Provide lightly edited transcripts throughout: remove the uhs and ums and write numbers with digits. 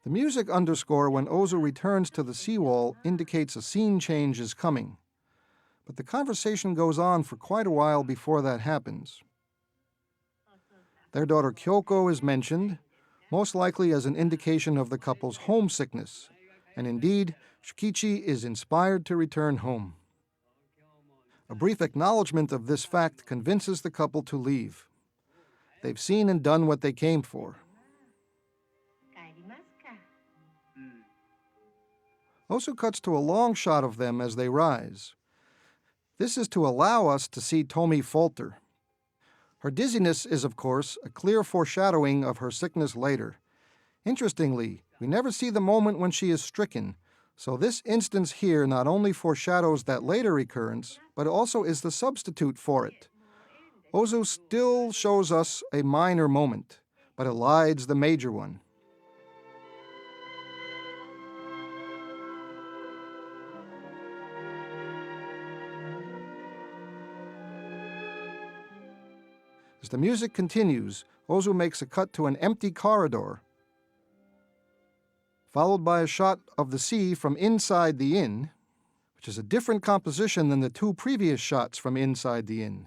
The music underscore when Ozu returns to the seawall indicates a scene change is coming. But the conversation goes on for quite a while before that happens. Their daughter Kyoko is mentioned, most likely as an indication of the couple's homesickness, and indeed, Shukichi is inspired to return home. A brief acknowledgement of this fact convinces the couple to leave. They've seen and done what they came for. Ozu cuts to a long shot of them as they rise. This is to allow us to see Tomi falter. Her dizziness is, of course, a clear foreshadowing of her sickness later. Interestingly, we never see the moment when she is stricken, so this instance here not only foreshadows that later recurrence, but also is the substitute for it. Ozu still shows us a minor moment, but elides the major one. As the music continues, Ozu makes a cut to an empty corridor, followed by a shot of the sea from inside the inn, which is a different composition than the two previous shots from inside the inn,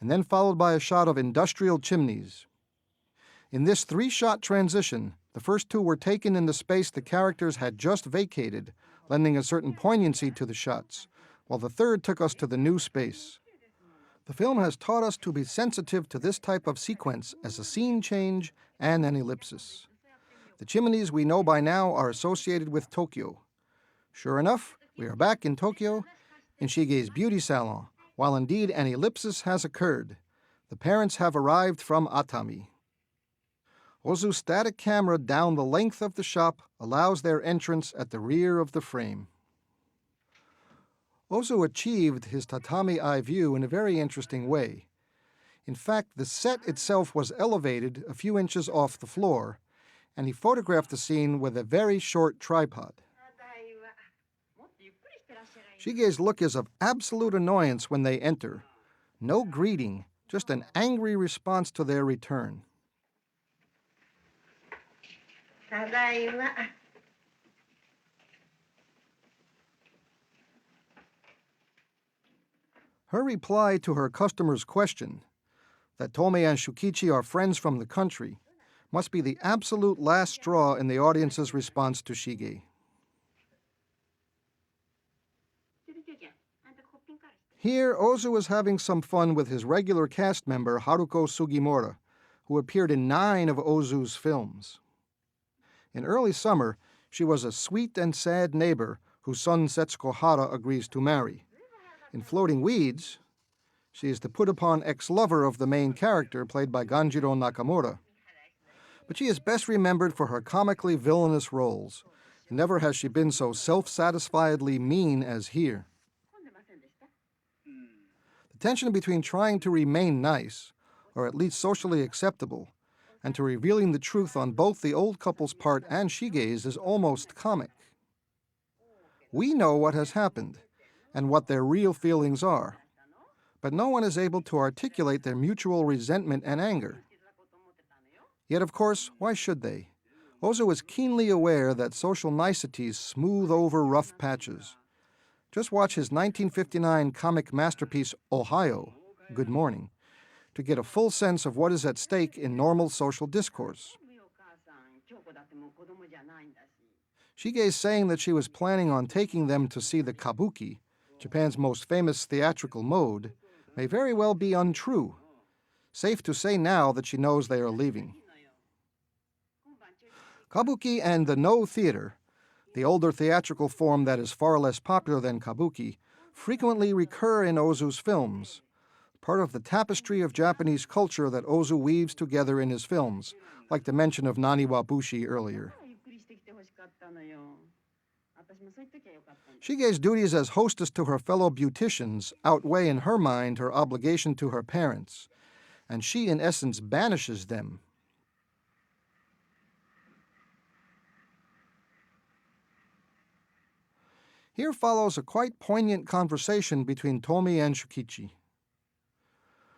and then followed by a shot of industrial chimneys. In this three-shot transition, the first two were taken in the space the characters had just vacated, lending a certain poignancy to the shots, while the third took us to the new space. The film has taught us to be sensitive to this type of sequence as a scene change and an ellipsis. The chimneys we know by now are associated with Tokyo. Sure enough, we are back in Tokyo, in Shige's beauty salon, while indeed an ellipsis has occurred. The parents have arrived from Atami. Ozu's static camera down the length of the shop allows their entrance at the rear of the frame. Ozu achieved his tatami eye view in a very interesting way. In fact, the set itself was elevated a few inches off the floor, and he photographed the scene with a very short tripod. Shige's look is of absolute annoyance when they enter. No greeting, just an angry response to their return. Her reply to her customer's question, that Tomi and Shukichi are friends from the country, must be the absolute last straw in the audience's response to Shige. Here, Ozu is having some fun with his regular cast member Haruko Sugimura, who appeared in 9 of Ozu's films. In early summer, she was a sweet and sad neighbor whose son Setsuko Hara agrees to marry. In Floating Weeds, she is the put-upon ex-lover of the main character played by Ganjiro Nakamura. But she is best remembered for her comically villainous roles. Never has she been so self-satisfiedly mean as here. The tension between trying to remain nice, or at least socially acceptable, and to revealing the truth on both the old couple's part and Shige's is almost comic. We know what has happened, and what their real feelings are, but no one is able to articulate their mutual resentment and anger. Yet, of course, why should they? Ozu is keenly aware that social niceties smooth over rough patches. Just watch his 1959 comic masterpiece, Ohio, Good Morning, to get a full sense of what is at stake in normal social discourse. Shige's saying that she was planning on taking them to see the kabuki, Japan's most famous theatrical mode, may very well be untrue. Safe to say now that she knows they are leaving. Kabuki and the No Theater, the older theatrical form that is far less popular than kabuki, frequently recur in Ozu's films, part of the tapestry of Japanese culture that Ozu weaves together in his films, like the mention of Naniwa Bushi earlier. Shige's duties as hostess to her fellow beauticians outweigh in her mind her obligation to her parents, and she in essence banishes them. Here follows a quite poignant conversation between Tomi and Shukichi.